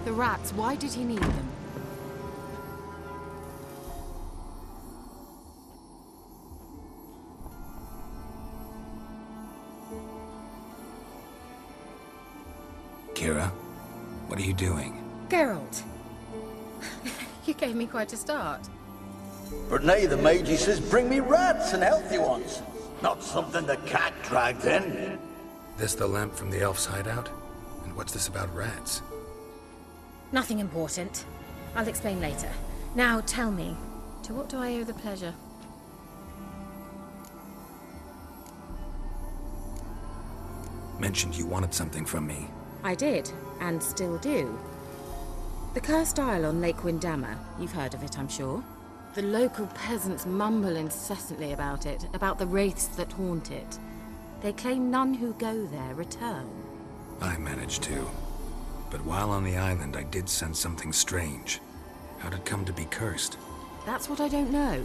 The rats, why did he need them? Keira, what are you doing? Geralt! You gave me quite a start. But nay, the mage says bring me rats and healthy ones. Not something the cat dragged in. This the lamp from the elf's hideout? And what's this about rats? Nothing important. I'll explain later. Now tell me, to what do I owe the pleasure? Mentioned you wanted something from me. I did, and still do. The Cursed Isle on Lake Windammer, you've heard of it, I'm sure. The local peasants mumble incessantly about it, about the wraiths that haunt it. They claim none who go there return. I managed to. But while on the island, I did sense something strange. How'd it come to be cursed? That's what I don't know.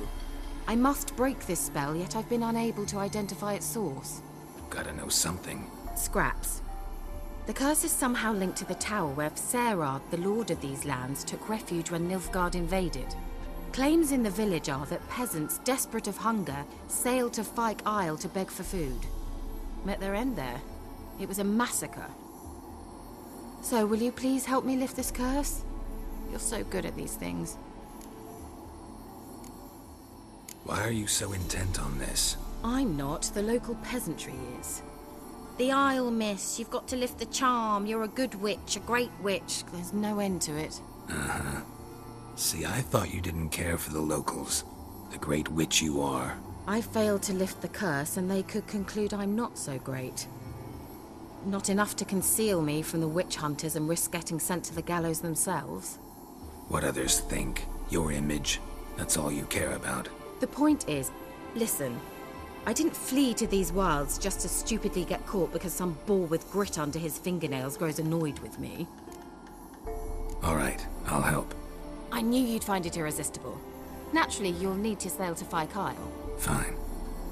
I must break this spell, yet I've been unable to identify its source. Gotta know something. Scraps. The curse is somehow linked to the tower where Serad, the lord of these lands, took refuge when Nilfgaard invaded. Claims in the village are that peasants, desperate of hunger, sailed to Fyke Isle to beg for food. Met their end there. It was a massacre. So, will you please help me lift this curse? You're so good at these things. Why are you so intent on this? I'm not. The local peasantry is. The Isle, miss. You've got to lift the charm. You're a good witch, a great witch. There's no end to it. Uh-huh. See, I thought you didn't care for the locals. The great witch you are. I failed to lift the curse, and they could conclude I'm not so great. Not enough to conceal me from the witch hunters and risk getting sent to the gallows themselves. What others think, your image, that's all you care about. The point is, listen, I didn't flee to these wilds just to stupidly get caught because some boar with grit under his fingernails grows annoyed with me. All right, I'll help. I knew you'd find it irresistible. Naturally, you'll need to sail to Fyke Isle. Fine.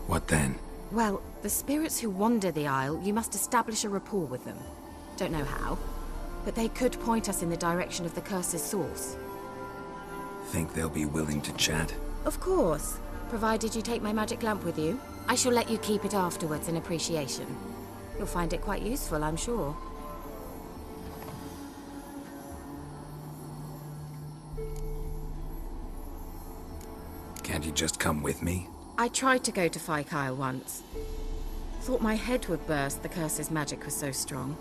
What then? Well, the spirits who wander the Isle, you must establish a rapport with them. Don't know how, but they could point us in the direction of the curse's source. Think they'll be willing to chat? Of course, provided you take my magic lamp with you. I shall let you keep it afterwards in appreciation. You'll find it quite useful, I'm sure. Can't you just come with me? I tried to go to Fyke Isle once. Thought my head would burst, the curse's magic was so strong.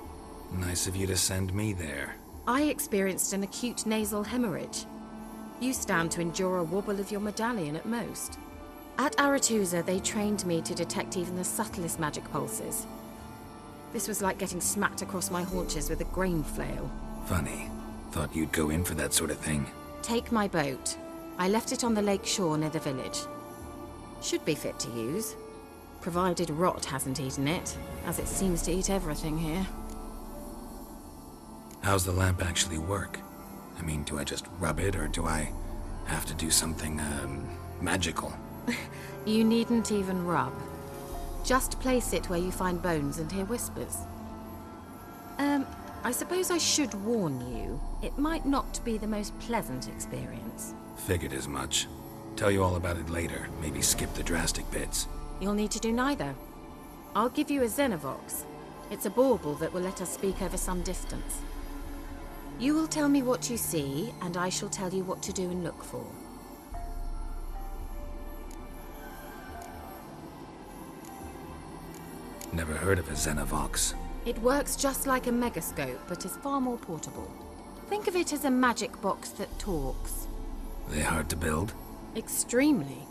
Nice of you to send me there. I experienced an acute nasal hemorrhage. You stand to endure a wobble of your medallion at most. At Aretusa, they trained me to detect even the subtlest magic pulses. This was like getting smacked across my haunches with a grain flail. Funny. Thought you'd go in for that sort of thing. Take my boat. I left it on the lake shore near the village. Should be fit to use, provided rot hasn't eaten it, as it seems to eat everything here. How's the lamp actually work? I mean, do I just rub it, or do I have to do something, magical? You needn't even rub. Just place it where you find bones and hear whispers. I suppose I should warn you, it might not be the most pleasant experience. Figured as much. Tell you all about it later, maybe skip the drastic bits. You'll need to do neither. I'll give you a Xenovox. It's a bauble that will let us speak over some distance. You will tell me what you see, and I shall tell you what to do and look for. Never heard of a Xenovox. It works just like a megascope, but is far more portable. Think of it as a magic box that talks. They hard to build? Extremely.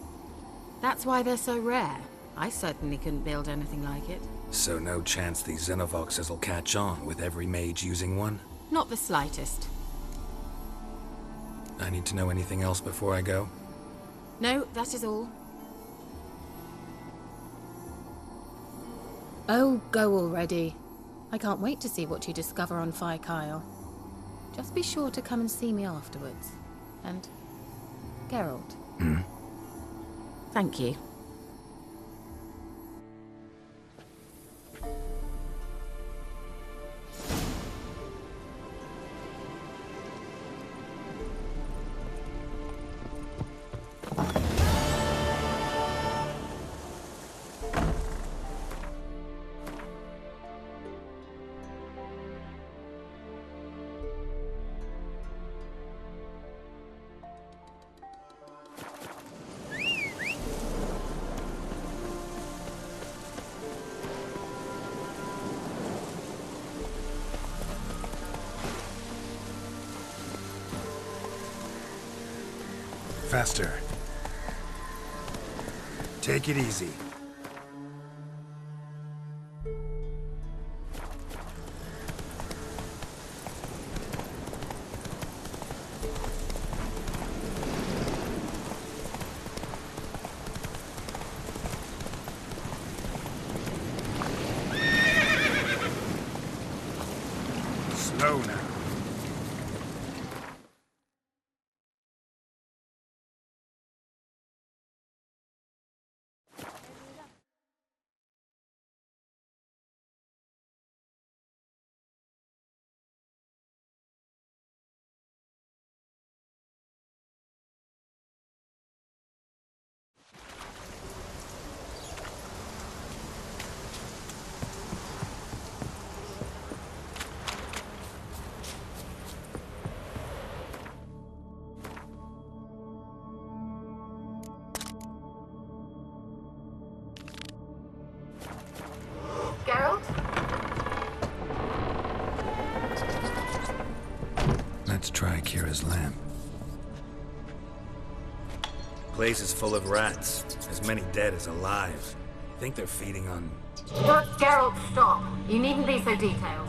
That's why they're so rare. I certainly couldn't build anything like it. So no chance these Xenovoxes will catch on with every mage using one? Not the slightest. I need to know anything else before I go? No, that is all. Oh, go already. I can't wait to see what you discover on Fyke Isle. Just be sure to come and see me afterwards. And Geralt. Hmm? Thank you. faster. Take it easy. Slow now. Geralt? Let's try Keira's lamp. Place is full of rats. As many dead as alive. Think they're feeding on... Geralt, stop. You needn't be so detailed.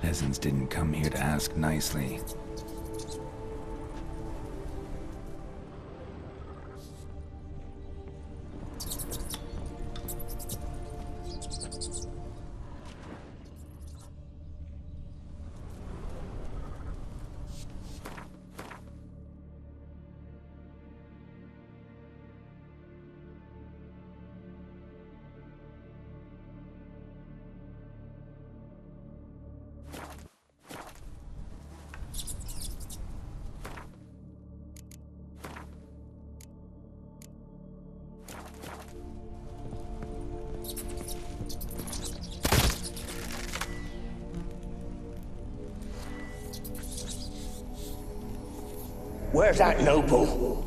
Peasants didn't come here to ask nicely. Where's that noble?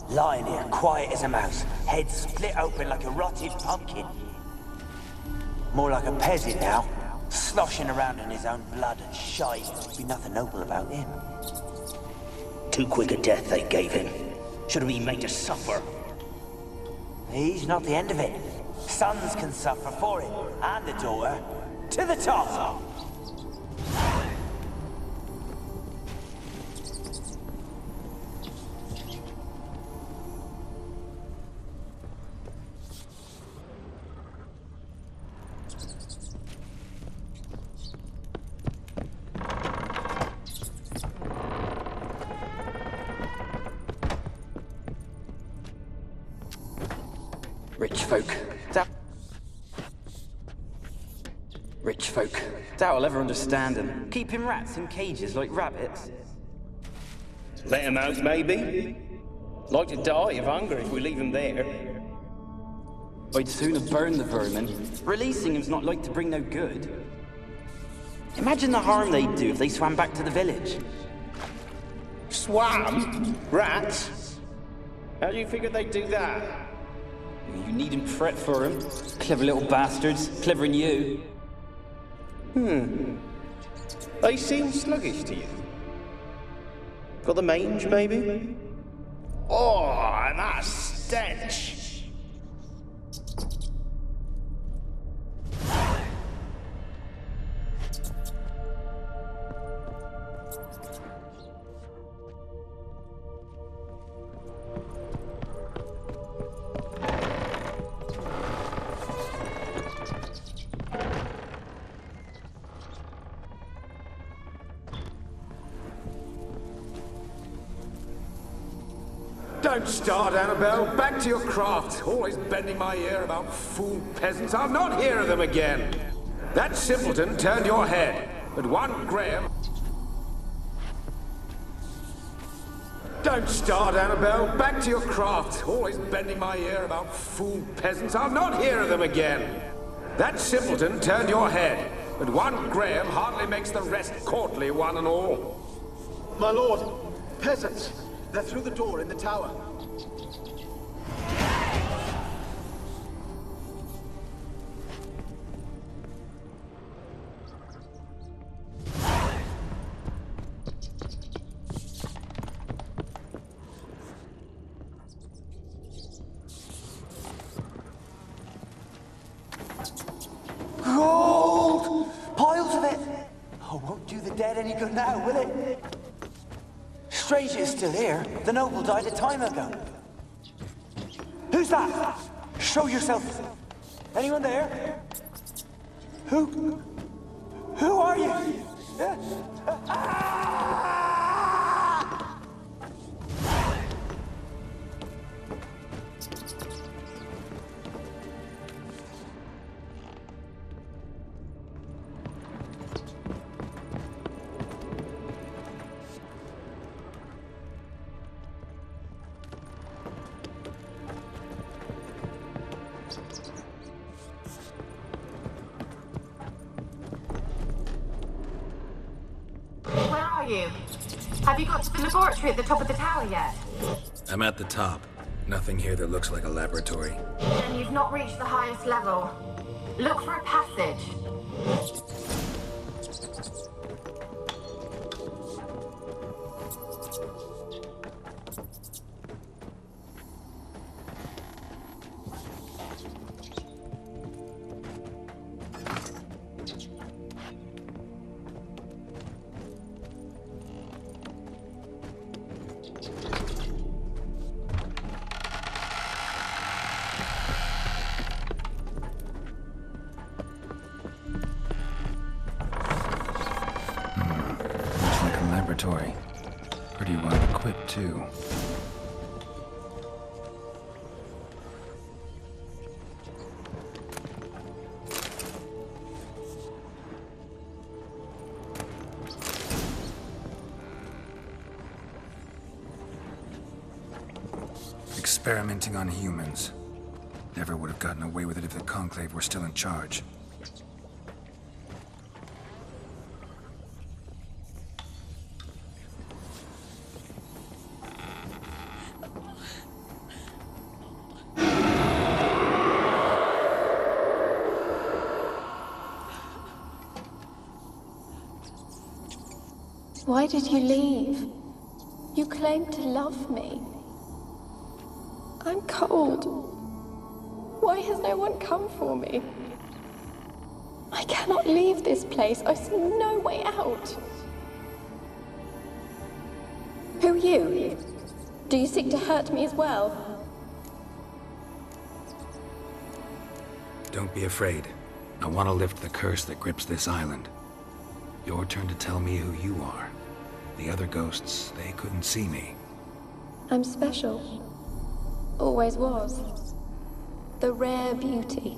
Lying here, quiet as a mouse, head split open like a rotted pumpkin. More like a peasant now, sloshing around in his own blood and shite. Be nothing noble about him. Too quick a death they gave him. Should have been made to suffer. He's not the end of it. Sons can suffer for it, and the daughter. To the top! Rich folk. Doubt I'll ever understand them. Keeping rats in cages like rabbits. Let them out, maybe? Like to die of hunger if we leave them there. I'd sooner burn the vermin. Releasing them's not like to bring no good. Imagine the harm they'd do if they swam back to the village. Swam? Rats? How do you figure they'd do that? You needn't fret for them. Clever little bastards. Clever than you. They seem sluggish to you. Got the mange, maybe? Oh, and that stench! Don't start, Annabelle. Back to your craft. Always bending my ear about fool peasants. I'll not hear of them again. That simpleton turned your head, but one Graham... Don't start, Annabelle. Back to your craft. Always bending my ear about fool peasants. I'll not hear of them again. That simpleton turned your head, but one Graham hardly makes the rest courtly, one and all. My lord, peasants. They're through the door in the tower. Gold! Piles of it! Oh, won't do the dead any good now, will it? Strange it's still here. The noble died a time ago. Who's that? Show yourself. Anyone there? Who are you? Have you got to the laboratory at the top of the tower yet? I'm at the top. Nothing here that looks like a laboratory. Then you've not reached the highest level. Look for a passage. Pretty well equipped, too. Experimenting on humans. Never would have gotten away with it if the Conclave were still in charge. Why did you leave? You claimed to love me. I'm cold. Why has no one come for me? I cannot leave this place. I see no way out. Who are you? Do you seek to hurt me as well? Don't be afraid. I want to lift the curse that grips this island. Your turn to tell me who you are. The other ghosts, they couldn't see me. I'm special. Always was. The rare beauty.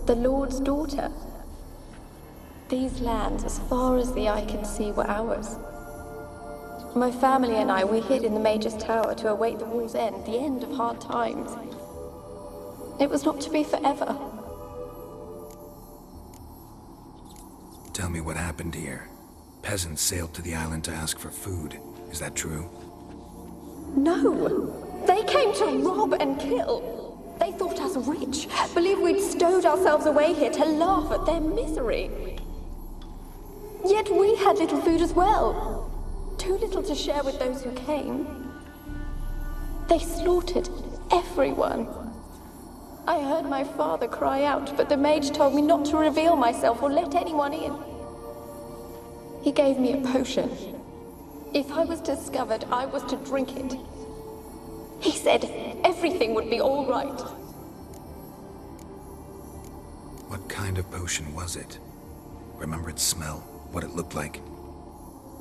The Lord's daughter. These lands, as far as the eye can see, were ours. My family and I, we hid in the Mage's Tower to await the war's end, the end of hard times. It was not to be forever. Tell me what happened here. Peasants sailed to the island to ask for food. Is that true? No! They came to rob and kill. They thought us rich, believed we'd stowed ourselves away here to laugh at their misery. Yet we had little food as well. Too little to share with those who came. They slaughtered everyone. I heard my father cry out, but the mage told me not to reveal myself or let anyone in. He gave me a potion. If I was discovered, I was to drink it. He said everything would be all right. What kind of potion was it? Remember its smell? What it looked like?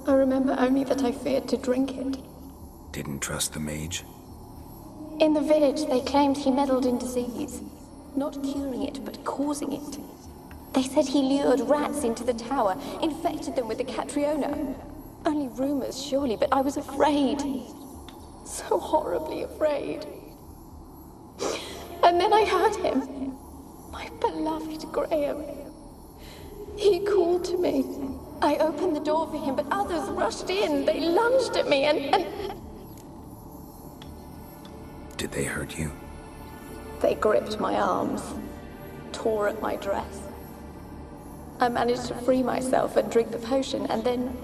I remember only that I feared to drink it. Didn't trust the mage? In the village, they claimed he meddled in disease. Not curing it, but causing it. They said he lured rats into the tower, infected them with the Catriona. Only rumors, surely, but I was afraid. So horribly afraid. And then I heard him. My beloved Graham. He called to me. I opened the door for him, but others rushed in. They lunged at me and... Did they hurt you? They gripped my arms, tore at my dress. I managed to free myself and drink the potion, and then...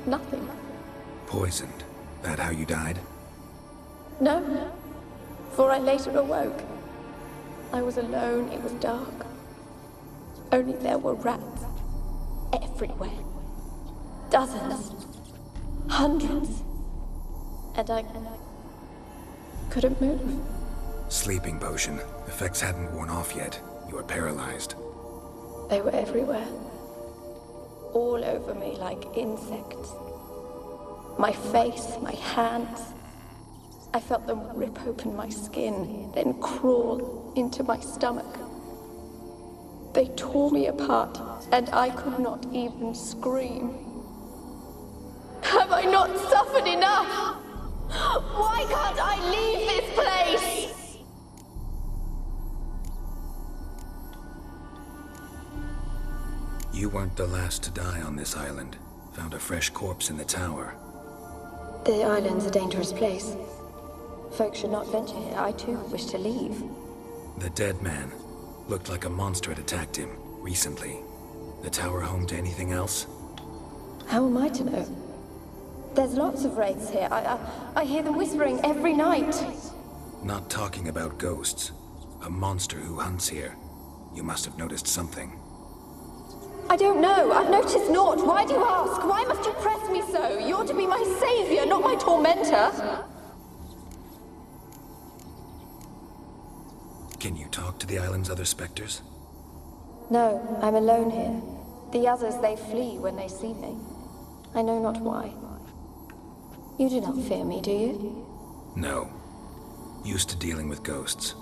nothing. Poisoned? That how you died? No, for I later awoke. I was alone, it was dark. Only there were rats. Everywhere. Dozens. Hundreds. And I couldn't move. Sleeping potion. Effects hadn't worn off yet. You were paralyzed. They were everywhere. All over me like insects. My face, my hands. I felt them rip open my skin, then crawl into my stomach. They tore me apart, and I could not even scream. Have I not suffered enough? Why can't I leave this place? You weren't the last to die on this island. Found a fresh corpse in the tower. The island's a dangerous place. Folk should not venture here. I too wish to leave. The dead man. Looked like a monster had attacked him, recently. The tower home to anything else? How am I to know? There's lots of wraiths here. I hear them whispering every night. Not talking about ghosts. A monster who hunts here. You must have noticed something. I don't know. I've noticed naught. Why do you ask? Why must you press me so? You're to be my savior, not my tormentor. Can you talk to the island's other specters? No, I'm alone here. The others, they flee when they see me. I know not why. You do not fear me, do you? No. Used to dealing with ghosts.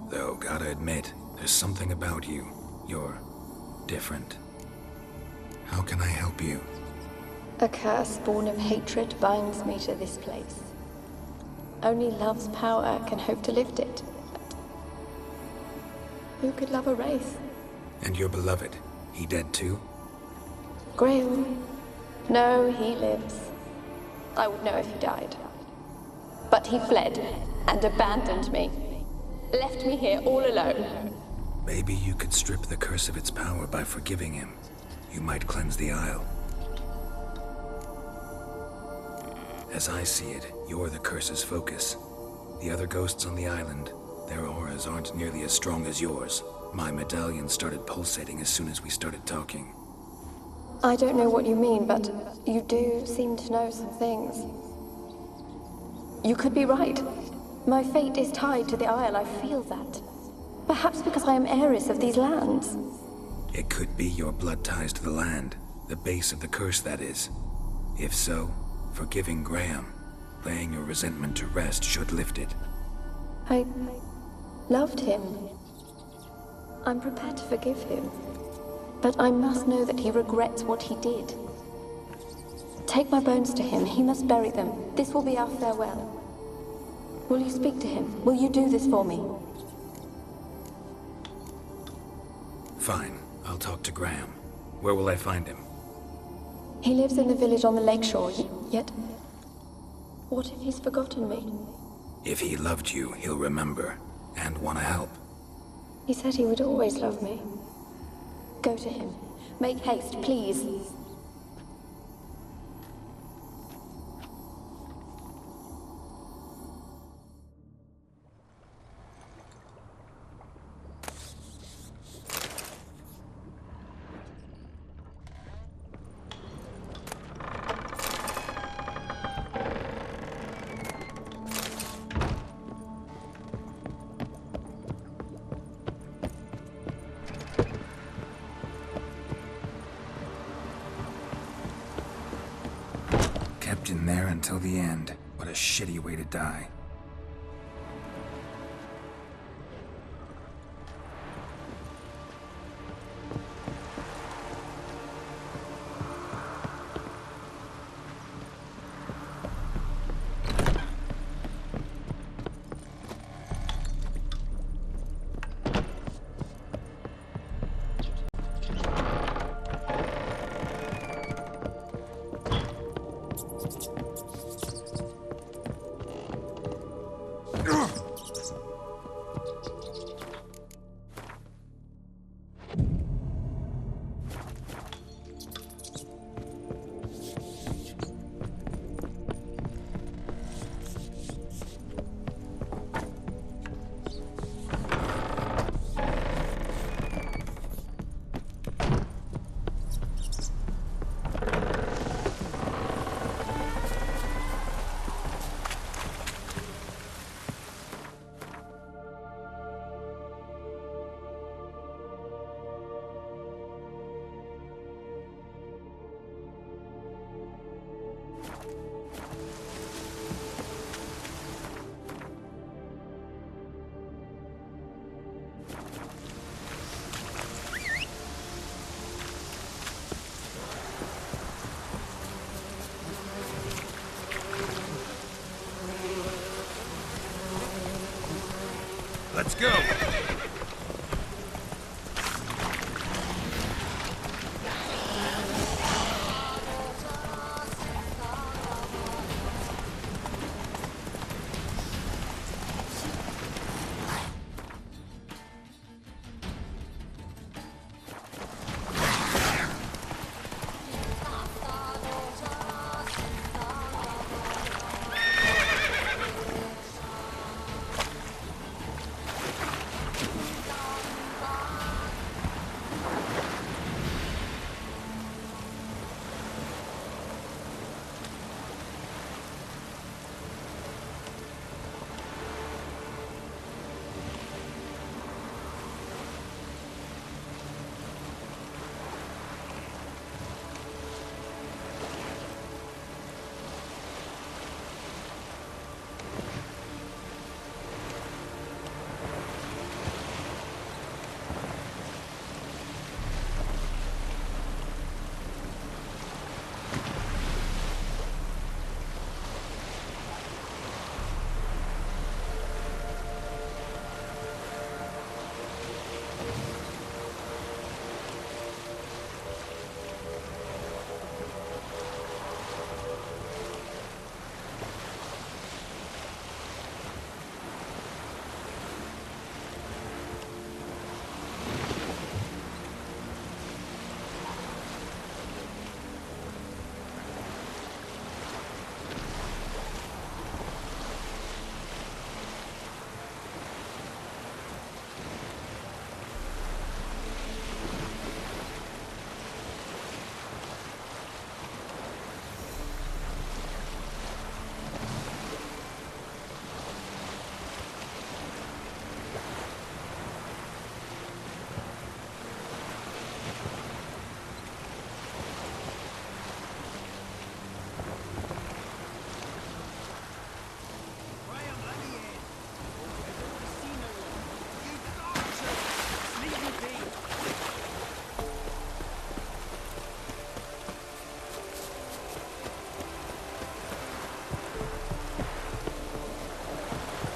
Though, gotta admit, there's something about you. You're different. How can I help you? A curse born of hatred binds me to this place. Only love's power can hope to lift it. Who could love a wraith? And your beloved, he dead too? Graham? No, he lives. I would know if he died. But he fled and abandoned me. Left me here all alone. Maybe you could strip the curse of its power by forgiving him. You might cleanse the Isle. As I see it, you're the curse's focus. The other ghosts on the island, their auras aren't nearly as strong as yours. My medallion started pulsating as soon as we started talking. I don't know what you mean, but you do seem to know some things. You could be right. My fate is tied to the Isle, I feel that. Perhaps because I am heiress of these lands. It could be your blood ties to the land, the base of the curse, that is. If so, forgiving Graham, laying your resentment to rest should lift it. I loved him. I'm prepared to forgive him. But I must know that he regrets what he did. Take my bones to him. He must bury them. This will be our farewell. Will you speak to him? Will you do this for me? Fine. I'll talk to Graham. Where will I find him? He lives in the village on the lakeshore, yet... What if he's forgotten me? If he loved you, he'll remember, and want to help. He said he would always love me. Go to him. Make haste, please. Kept in there until the end. What a shitty way to die. Let's go!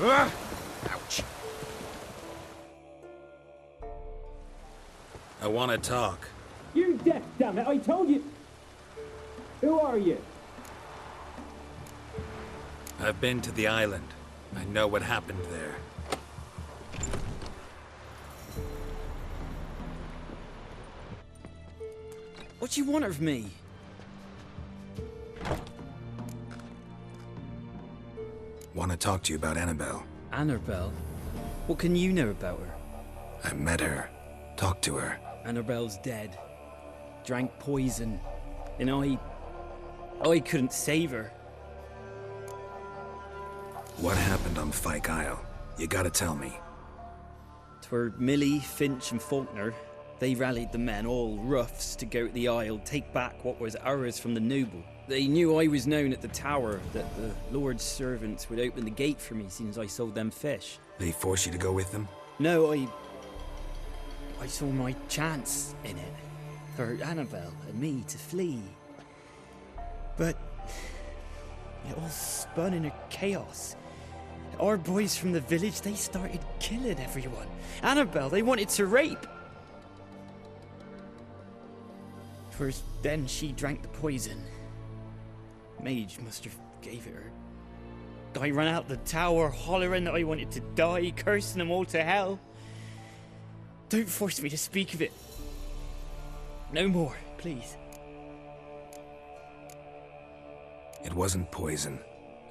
Ouch. I want to talk. You're deaf, damn it! I told you. Who are you? I've been to the island. I know what happened there. What do you want of me? Want to talk to you about Annabelle. Annabelle? What can you know about her? I met her. Talked to her. Annabelle's dead. Drank poison. And I couldn't save her. What happened on Fyke Isle? You gotta tell me. 'Twere Millie, Finch and Faulkner. They rallied the men, all roughs, to go to the Isle, take back what was ours from the noble. They knew I was known at the tower, that the Lord's servants would open the gate for me since I sold them fish. They force you to go with them? No, I saw my chance in it. For Annabelle and me to flee. But it all spun in a chaos. Our boys from the village, they started killing everyone. Annabelle, they wanted to rape. First, then she drank the poison. Mage must have gave it her. I ran out the tower hollering that I wanted to die, cursing them all to hell. Don't force me to speak of it. No more, please. It wasn't poison.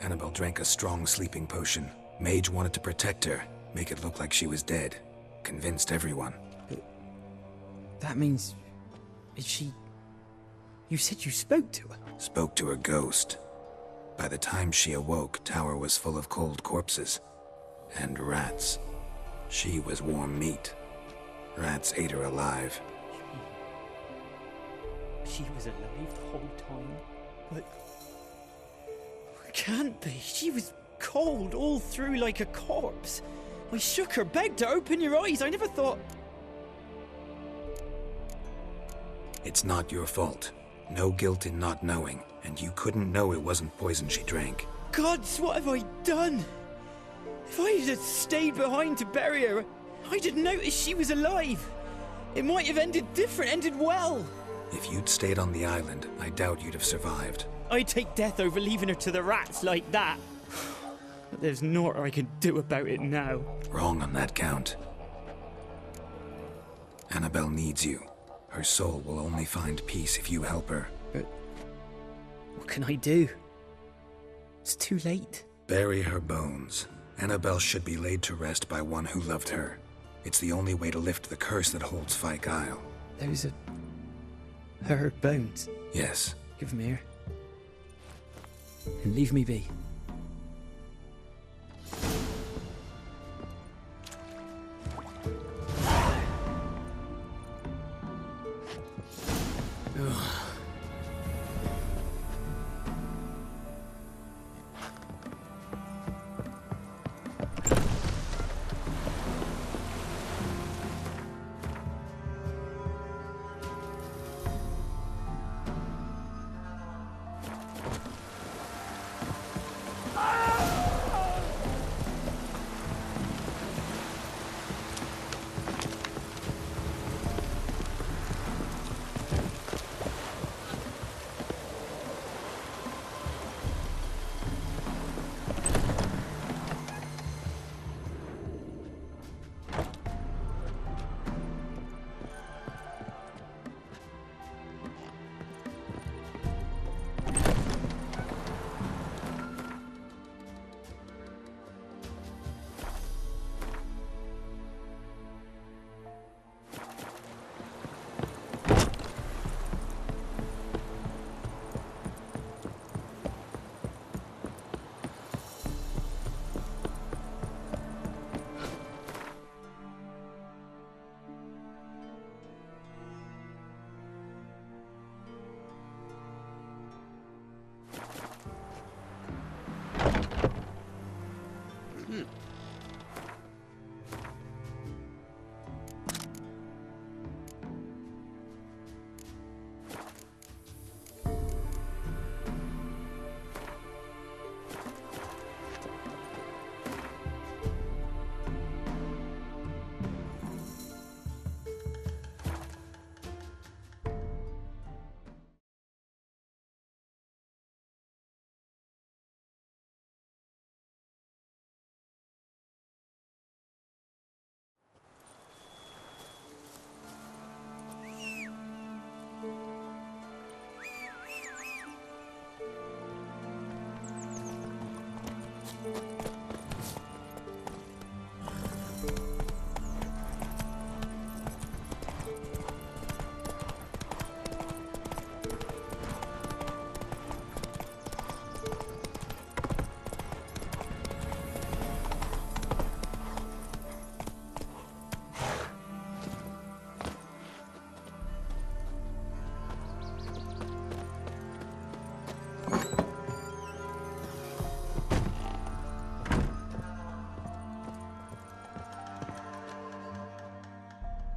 Annabelle drank a strong sleeping potion. Mage wanted to protect her, make it look like she was dead. Convinced everyone. But that means... is she... You said you spoke to her? Spoke to her ghost. By the time she awoke, tower was full of cold corpses. And rats. She was warm meat. Rats ate her alive. She was alive the whole time? But... it can't be. She was cold all through like a corpse. I shook her, begged her, open your eyes. I never thought... It's not your fault. No guilt in not knowing, and you couldn't know it wasn't poison she drank. Gods, what have I done? If I had stayed behind to bury her, I'd have noticed she was alive. It might have ended different, ended well. If you'd stayed on the island, I doubt you'd have survived. I'd take death over leaving her to the rats like that. But there's naught I can do about it now. Wrong on that count. Annabelle needs you. Her soul will only find peace if you help her. But what can I do? It's too late. Bury her bones. Annabelle should be laid to rest by one who loved her. It's the only way to lift the curse that holds Fyke Isle. Those are her bones. Yes. Give them here. And leave me be.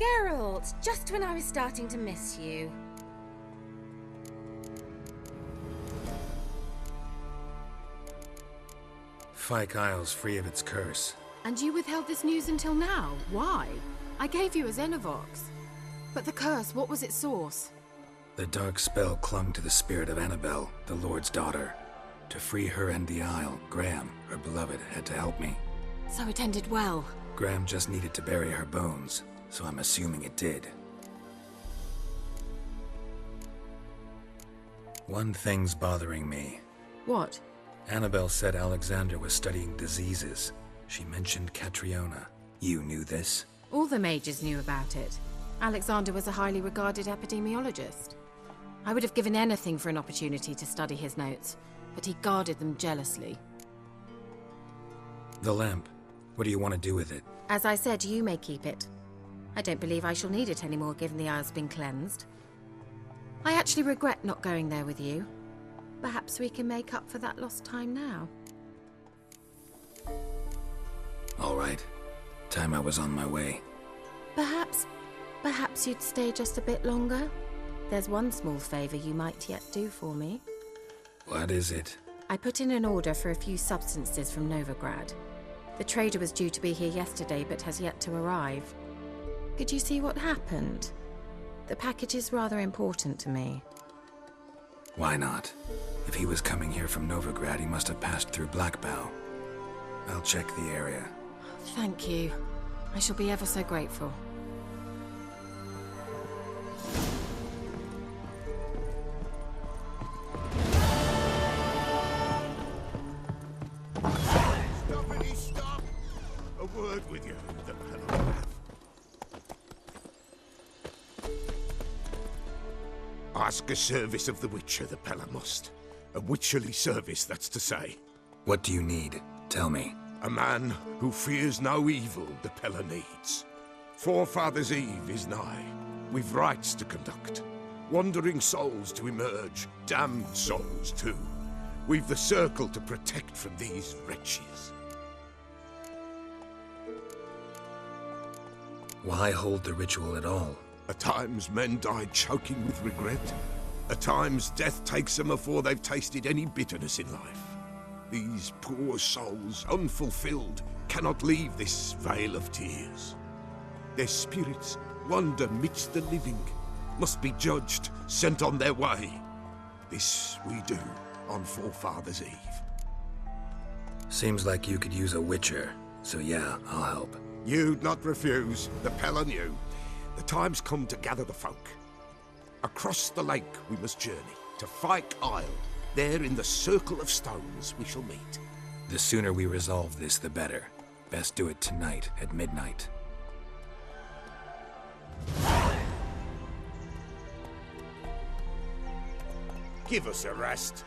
Geralt, just when I was starting to miss you. Fyke Isle's free of its curse. And you withheld this news until now? Why? I gave you a Xenovox. But the curse, what was its source? The dark spell clung to the spirit of Annabelle, the Lord's daughter. To free her and the Isle, Graham, her beloved, had to help me. So it ended well. Graham just needed to bury her bones, so I'm assuming it did. One thing's bothering me. What? Annabelle said Alexander was studying diseases. She mentioned Catriona. You knew this? All the mages knew about it. Alexander was a highly regarded epidemiologist. I would have given anything for an opportunity to study his notes, but he guarded them jealously. The lamp. What do you want to do with it? As I said, you may keep it. I don't believe I shall need it anymore, given the Isle's been cleansed. I actually regret not going there with you. Perhaps we can make up for that lost time now. All right. Time I was on my way. Perhaps you'd stay just a bit longer? There's one small favor you might yet do for me. What is it? I put in an order for a few substances from Novigrad. The trader was due to be here yesterday, but has yet to arrive. Could you see what happened? The package is rather important to me. Why not? If he was coming here from Novigrad, he must have passed through Blackbow. I'll check the area. Thank you. I shall be ever so grateful. Stop! A word with you, the fellow have. Ask a service of the Witcher, the Pella must. A witcherly service, that's to say. What do you need? Tell me. A man who fears no evil the Pella needs. Forefather's Eve is nigh. We've rites to conduct. Wandering souls to emerge, damned souls too. We've the circle to protect from these wretches. Why hold the ritual at all? At times men die choking with regret. At times death takes them before they've tasted any bitterness in life. These poor souls, unfulfilled, cannot leave this vale of tears. Their spirits wander midst the living, must be judged, sent on their way. This we do on Forefather's Eve. Seems like you could use a witcher, so yeah, I'll help. You'd not refuse, the Pella knew. The time's come to gather the folk. Across the lake we must journey, to Fyke Isle. There in the circle of stones we shall meet. The sooner we resolve this, the better. Best do it tonight at midnight. Give us a rest.